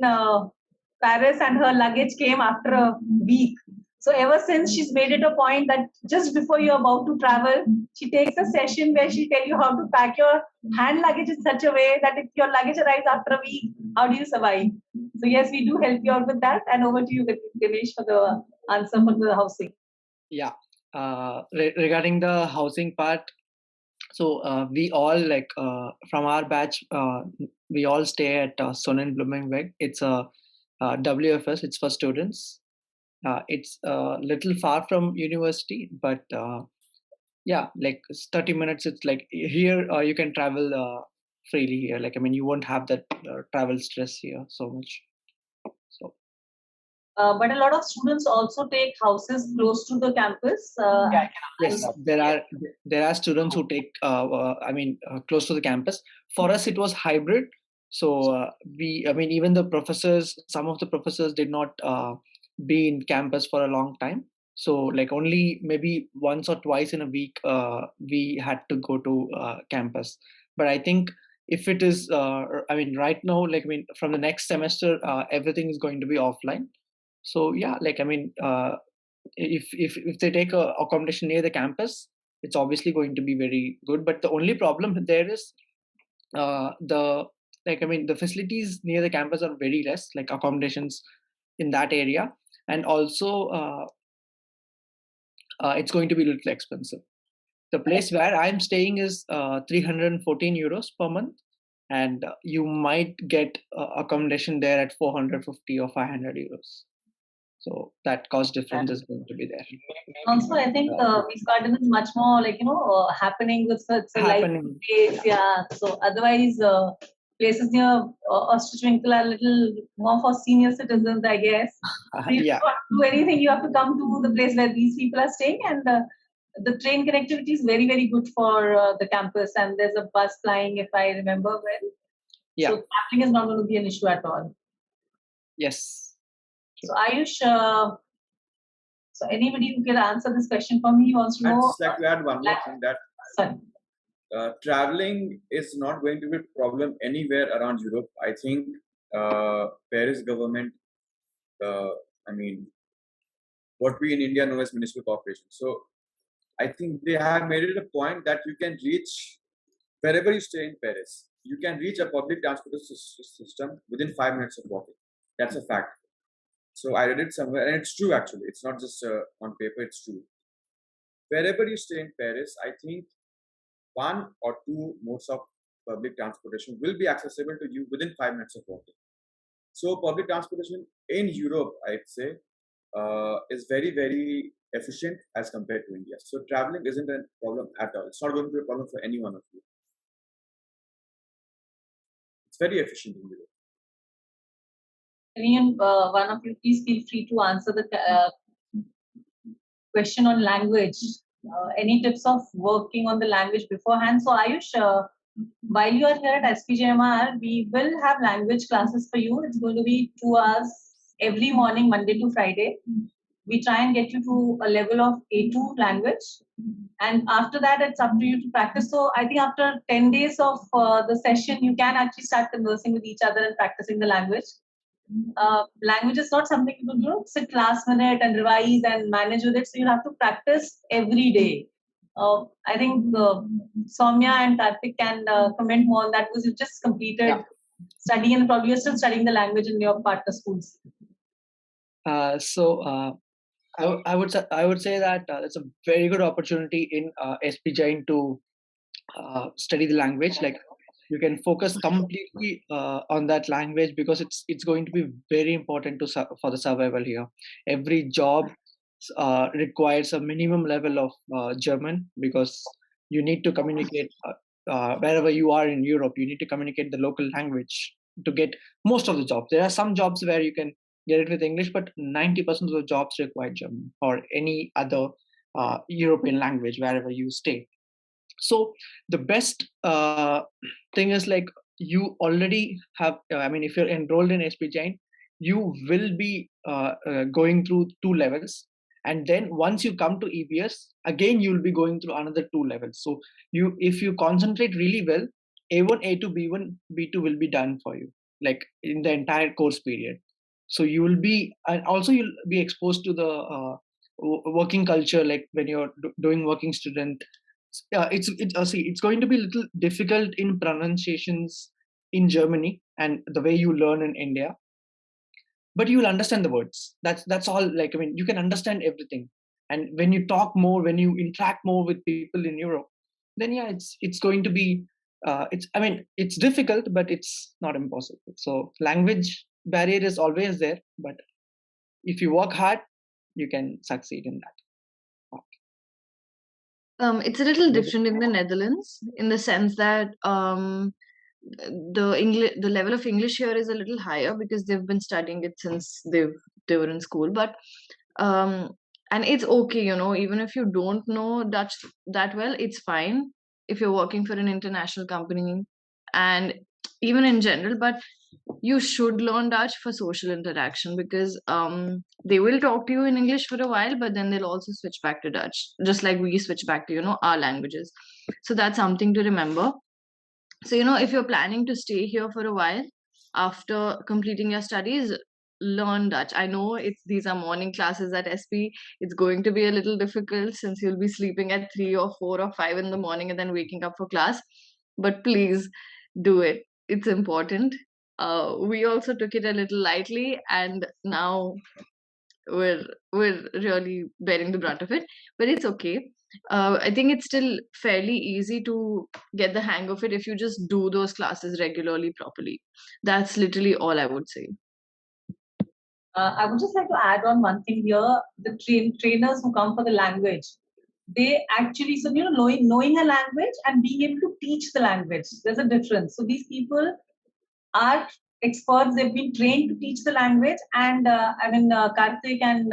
Paris and her luggage came after a week. So ever since she's made it a point that just before you're about to travel, she takes a session where she tell you how to pack your hand luggage in such a way that if your luggage arrives after a week, how do you survive? So yes, we do help you out with that. And over to you, Ganesh, for the answer for the housing. Yeah. Regarding the housing part, so we all from our batch, we all stay at Sonnen Bloomingweg. It's a WFS. It's for students. It's a little far from university, but yeah, like it's 30 minutes. It's like here you can travel freely here. Like, I mean, you won't have that travel stress here so much. So But a lot of students also take houses close to the campus. yes, there are students who take close to the campus. For us, it was hybrid. So even the professors, some of the professors did not be in campus for a long time. So like only maybe once or twice in a week we had to go to campus. But I think if it is right now, from the next semester everything is going to be offline. So yeah, if they take a accommodation near the campus, it's obviously going to be very good. But the only problem there is the facilities near the campus are very less, like accommodations in that area, and also it's going to be a little expensive. The place where I'm staying is 314 euros per month, and you might get accommodation there at 450 or 500 euros. So that cost difference is going to be there. Also, I think Peace Garden is much more happening with it's a live place. Yeah. So otherwise, places near Ostrich-Winkle are a little more for senior citizens, I guess. So if you want to do anything, you have to come to the place where these people are staying, and the train connectivity is very, very good for the campus. And there's a bus flying, if I remember well. Yeah. So traveling is not going to be an issue at all. Yes. So Ayush, so anybody who can answer this question for me wants to know. I'd just like to add one more thing that traveling is not going to be a problem anywhere around Europe. I think Paris government, what we in India know as municipal corporation. So I think they have made it a point that you can reach wherever you stay in Paris. You can reach a public transport system within 5 minutes of walking. That's a fact. So I read it somewhere, and it's true actually. It's not just on paper, it's true. Wherever you stay in Paris, I think one or two modes of public transportation will be accessible to you within 5 minutes of walking. So public transportation in Europe, I'd say, is very, very efficient as compared to India. So traveling isn't a problem at all. It's not going to be a problem for any one of you. It's very efficient in Europe. Naveen, one of you, please feel free to answer the question on language. Any tips of working on the language beforehand? So Ayush, while you are here at SPJMR, we will have language classes for you. It's going to be 2 hours every morning, Monday to Friday. We try and get you to a level of A2 language. And after that, it's up to you to practice. So I think after 10 days of the session, you can actually start conversing with each other and practicing the language. Language is not something you can sit last minute and revise and manage with it. So you have to practice every day. I think Saumya and Karthik can comment more on that because you just completed studying and probably you're still studying the language in your partner schools. I would say that it's a very good opportunity in SP Jain to study the language. Like you can focus completely on that language because it's going to be very important for the survival here. Every job requires a minimum level of German because you need to communicate wherever you are in Europe. You need to communicate the local language to get most of the jobs. There are some jobs where you can get it with English, but 90% of the jobs require German or any other European language wherever you stay. So the best thing is like you already have, if you're enrolled in SP Jain, you will be going through 2 levels. And then once you come to EBS, again, you'll be going through another 2 levels. So if you concentrate really well, A1, A2, B1, B2 will be done for you, like in the entire course period. So you will be, and also you'll be exposed to the working culture, like when you're doing working student. It's going to be a little difficult in pronunciations in Germany and the way you learn in India, but you will understand the words. That's all. Like you can understand everything, and when you talk more, when you interact more with people in Europe, then it's going to be it's difficult, but it's not impossible. So language barrier is always there, but if you work hard, you can succeed in that. It's a little different in the Netherlands in the sense that the level of English here is a little higher because they've been studying it since they were in school. But and it's okay, even if you don't know Dutch that well, it's fine if you're working for an international company and even in general. But you should learn Dutch for social interaction because they will talk to you in English for a while, but then they'll also switch back to Dutch, just like we switch back to, our languages. So that's something to remember. So, if you're planning to stay here for a while after completing your studies, learn Dutch. I know these are morning classes at SP. It's going to be a little difficult since you'll be sleeping at 3 or 4 or 5 in the morning and then waking up for class. But please do it. It's important. We also took it a little lightly, and now we're really bearing the brunt of it. But it's okay. I think it's still fairly easy to get the hang of it if you just do those classes regularly, properly. That's literally all I would say. I would just like to add on one thing here. The trainers who come for the language, they actually, so knowing a language and being able to teach the language, there's a difference. So these people are experts. They've been trained to teach the language, and Karthik and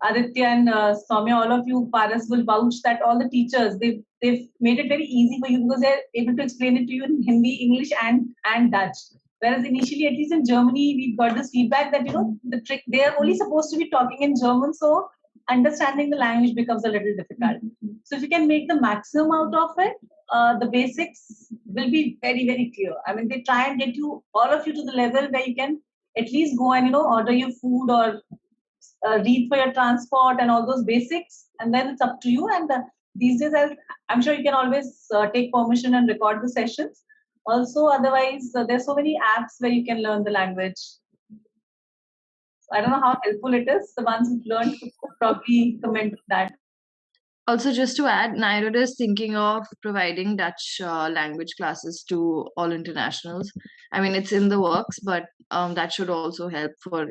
Aditya and Saumya, all of you, Paras, will vouch that all the teachers, they've made it very easy for you because they're able to explain it to you in Hindi, English, and Dutch. Whereas initially, at least in Germany, we've got this feedback that the trick, they are only supposed to be talking in German, so understanding the language becomes a little difficult. So if you can make the maximum out of it, the basics will be very, very clear. They try and get all of you to the level where you can at least go and order your food or read for your transport and all those basics, and then it's up to you. And these days, I'm sure you can always take permission and record the sessions. Also, otherwise, there's so many apps where you can learn the language. I don't know how helpful it is. The ones who've learned could probably comment on that. Also, just to add, Nyenrode is thinking of providing Dutch language classes to all internationals. I mean, it's in the works, but that should also help for,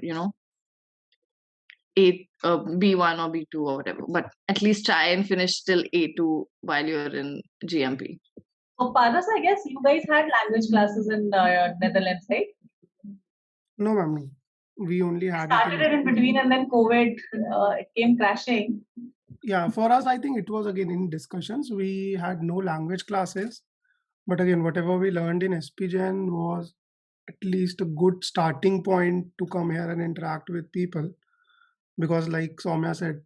B1 or B2 or whatever. But at least try and finish till A2 while you're in GMP. So, Paras, I guess you guys had language classes in Netherlands, right? No, ma'am. We only had Started it in between, and then COVID it came crashing. Yeah, for us, I think it was again in discussions. We had no language classes, but again, whatever we learned in SPGen was at least a good starting point to come here and interact with people. Because, like Saumya said,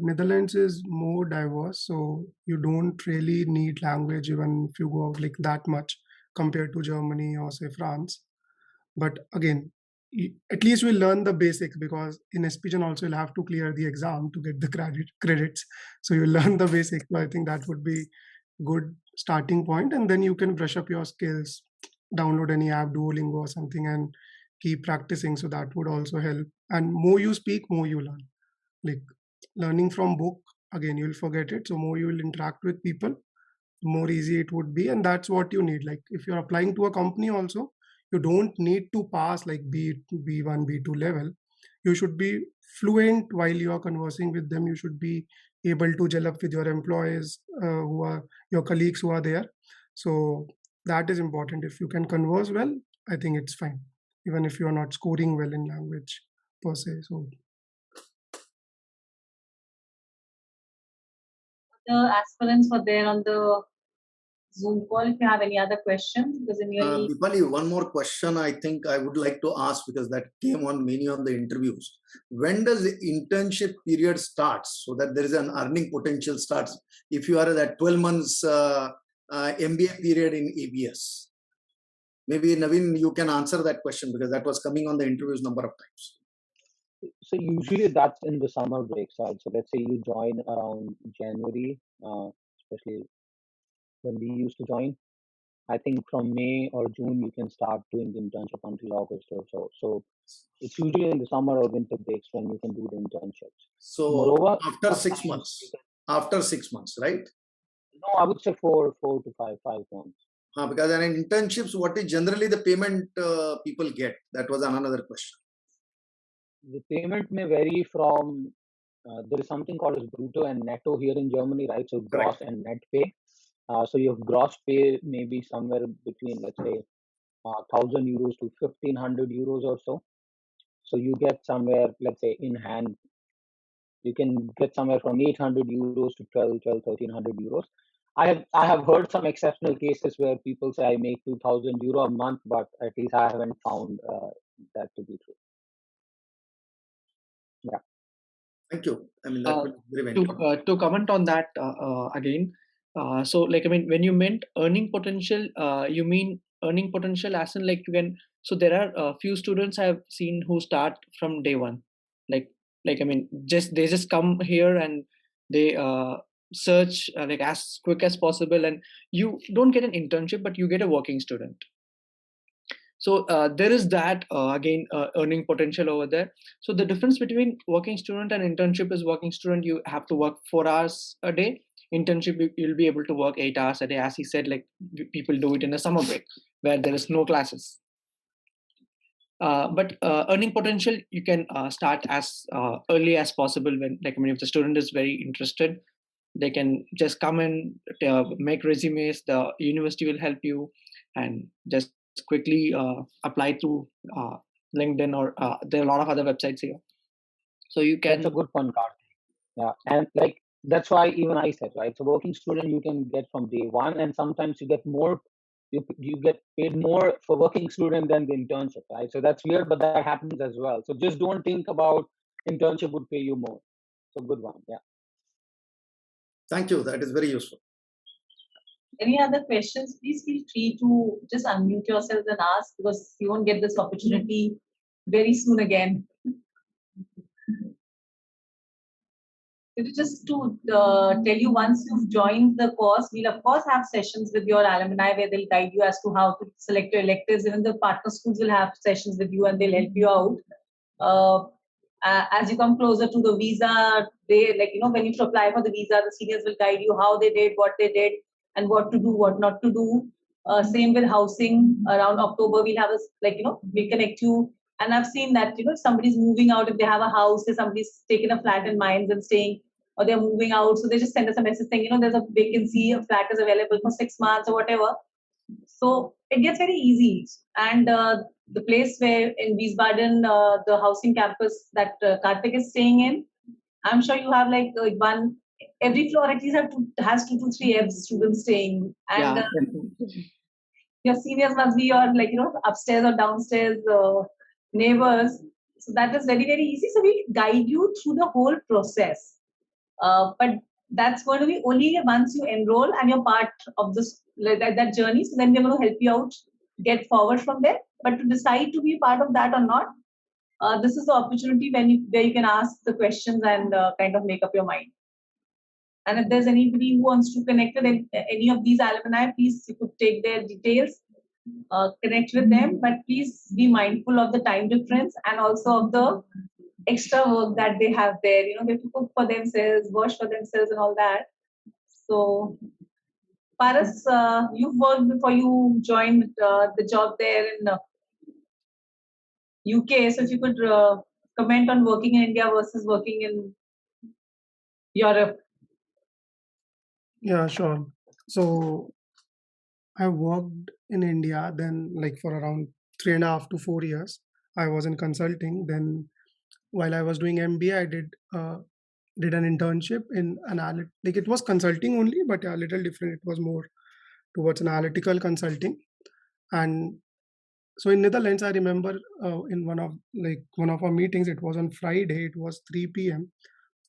Netherlands is more diverse, so you don't really need language even if you go out like that much compared to Germany or say France. But again, at least we'll learn the basics, because in SPGen also you'll have to clear the exam to get the credits. So you learn the basics. So I think that would be good starting point, and then you can brush up your skills, download any app, Duolingo or something, and keep practicing. So that would also help. And more you speak, more you learn. Like learning from book, again, you'll forget it. So more you will interact with people, more easy it would be. And that's what you need. Like if you're applying to a company also, you don't need to pass like B1, B2 level. You should be fluent while you are conversing with them. You should be able to gel up with your employees, who are your colleagues who are there. So that is important. If you can converse well, I think it's fine, even if you are not scoring well in language per se. So the aspirants were there on the Zoom call. If you have any other questions, because Dipali, one more question I think I would like to ask, because that came on many on the interviews. When does the internship period starts, so that there is an earning potential starts if you are at that 12 months MBA period in ABS? Maybe Naveen, you can answer that question, because that was coming on the interviews number of times. So usually that's in the summer break side. So let's say you join around January, especially when we used to join. I think from May or June you can start doing the internship until August or so. So it's usually in the summer or winter breaks when you can do the internships. So moreover, after 6 months, after 6 months, right? No, I would say 4 to 5 months. Because in internships, what is generally the payment people get? That was another question. The payment may vary from, there is something called as brutto and netto here in Germany, right? So gross and net pay. So your gross pay may be somewhere between, let's say, 1,000 euros to 1,500 euros or so. So you get somewhere, let's say, in hand, you can get somewhere from 800 euros to 1,300 euros. I have heard some exceptional cases where people say I make 2,000 euro a month, but at least I haven't found that to be true. Yeah. Thank you. I mean, that will be very to comment on that again. So, like, I mean, when you meant earning potential, you mean earning potential as in like you can. So there are a few students I have seen who start from day one. Like I mean, they just come here and they search like as quick as possible, and you don't get an internship, but you get a working student. So there is that again earning potential over there. So the difference between working student and internship is working student you have to work 4 hours a day. Internship you'll be able to work 8 hours a day, as he said. Like people do it in a summer break where there is no classes. But earning potential you can start as early as possible. When, like, I mean, if the student is very interested, they can just come and make resumes. The university will help you and just quickly apply through LinkedIn, or there are a lot of other websites here. So you can. That's a good point, Karthik. Yeah, and like that's why even I said, right. So working student you can get from day one, and sometimes you get more. You get paid more for working student than the internship, right? So that's weird, but that happens as well. So just don't think about internship would pay you more. So good one, yeah. Thank you. That is very useful. Any other questions? Please feel free to just unmute yourselves and ask, because you won't get this opportunity very soon again. Just to tell you, once you've joined the course, we'll of course have sessions with your alumni where they'll guide you as to how to select your electives. Even the partner schools will have sessions with you and they'll help you out. as you come closer to the visa, they like, when you apply for the visa, the seniors will guide you how they did, what they did, and what to do, what not to do. Same with housing. Around October, we'll have we'll connect you. And I've seen that, if somebody's moving out, if they have a house, if somebody's taken a flat in Mines and staying, or they're moving out, so they just send us a message saying, there's a vacancy, a flat is available for 6 months or whatever. So it gets very easy. And the place where in Wiesbaden, the housing campus that Karthik is staying in, I'm sure you have one, every floor at least has 2 to 3 students staying. And your seniors must be your upstairs or downstairs neighbors. So that is very, very easy. So we guide you through the whole process. But that's going to be only once you enroll and you're part of this that journey. So then we're going to help you out, get forward from there. But to decide to be part of that or not, this is the opportunity where you can ask the questions and kind of make up your mind. And if there's anybody who wants to connect with any of these alumni, please, you could take their details, connect with them. But please be mindful of the time difference and also of the extra work that they have there. They have to cook for themselves, wash for themselves, and all that. So, Paras, you've worked before you joined the job there in UK. So, if you could comment on working in India versus working in Europe. Yeah, sure. So I worked in India then for around 3.5 to 4 years. I was in consulting. Then while I was doing MBA, I did an internship in it was consulting only, but a little different. It was more towards analytical consulting. And so in Netherlands, I remember in one of our meetings, it was on Friday, it was 3 p.m.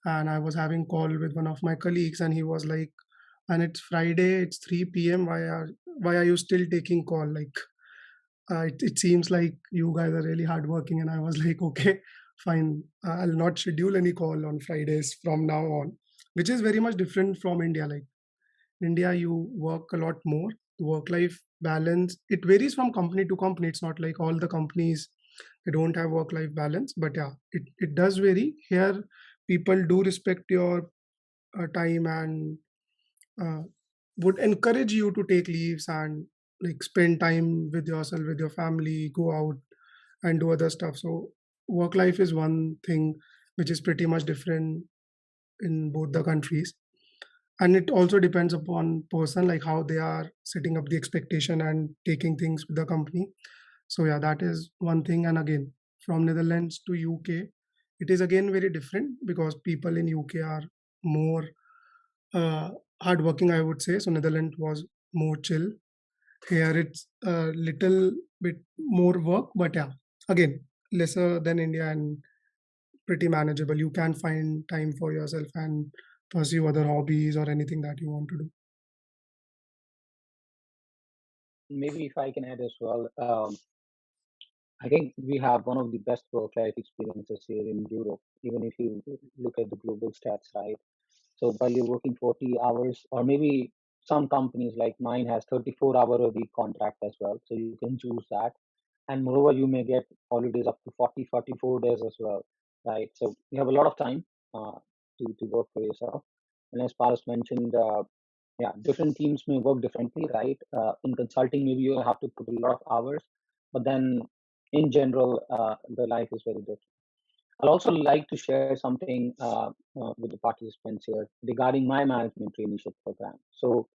and I was having call with one of my colleagues, and he was like, and it's Friday, it's 3 p.m. Why are you still taking call? It seems like you guys are really hardworking. And I was like, okay, fine. I'll not schedule any call on Fridays from now on, which is very much different from India. Like India, you work a lot more. Work-life balance, it varies from company to company. It's not like all the companies, they don't have work-life balance. But yeah, it does vary. Here, people do respect your time and uh, would encourage you to take leaves and spend time with yourself, with your family, go out and do other stuff. So work life is one thing which is pretty much different in both the countries. And it also depends upon person, like how they are setting up the expectation and taking things with the company. So yeah, that is one thing. And again, from Netherlands to UK, it is again very different because people in UK are more hardworking, I would say. So Netherlands was more chill. Here it's a little bit more work, but yeah, again, lesser than India and pretty manageable. You can find time for yourself and pursue other hobbies or anything that you want to do. Maybe if I can add as well, I think we have one of the best work-life experiences here in Europe, even if you look at the global stats, right? So while you're working 40 hours, or maybe some companies like mine has 34-hour a week contract as well. So you can choose that. And moreover, you may get holidays up to 40, 44 days as well, right? So you have a lot of time to work for yourself. And as Paras mentioned, yeah, different teams may work differently, right? In consulting, maybe you have to put a lot of hours, but then in general, the life is very different. I'd also like to share something with the participants here regarding my management traineeship program. So,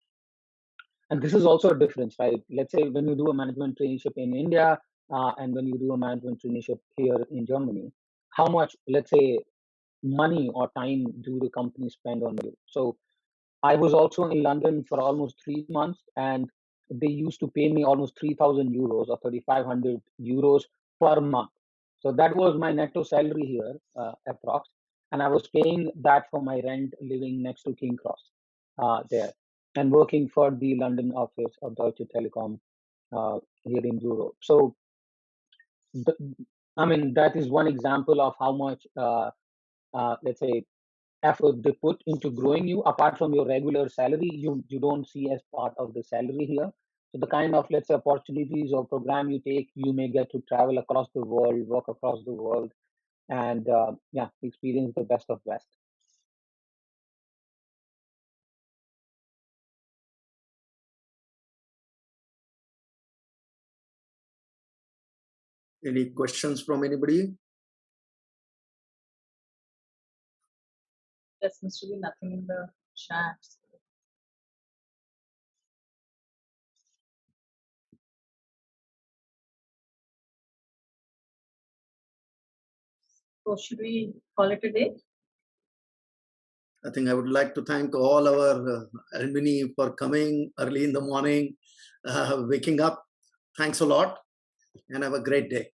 and this is also a difference, right? Let's say when you do a management traineeship in India and when you do a management traineeship here in Germany, how much, let's say, money or time do the company spend on you? So, I was also in London for almost 3 months, and they used to pay me almost 3,000 euros or 3,500 euros per month. So that was my netto salary here, approx. And I was paying that for my rent living next to King Cross there and working for the London office of Deutsche Telekom here in Europe. So, the, I mean, that is one example of how much, let's say, effort they put into growing you apart from your regular salary. You don't see as part of the salary here. So the kind of, let's say, opportunities or program you take, you may get to travel across the world, work across the world, and yeah, experience the best of best. Any questions from anybody? There seems to be nothing in the chat. So should we call it a day? I think I would like to thank all our alumni for coming early in the morning, waking up. Thanks a lot and have a great day.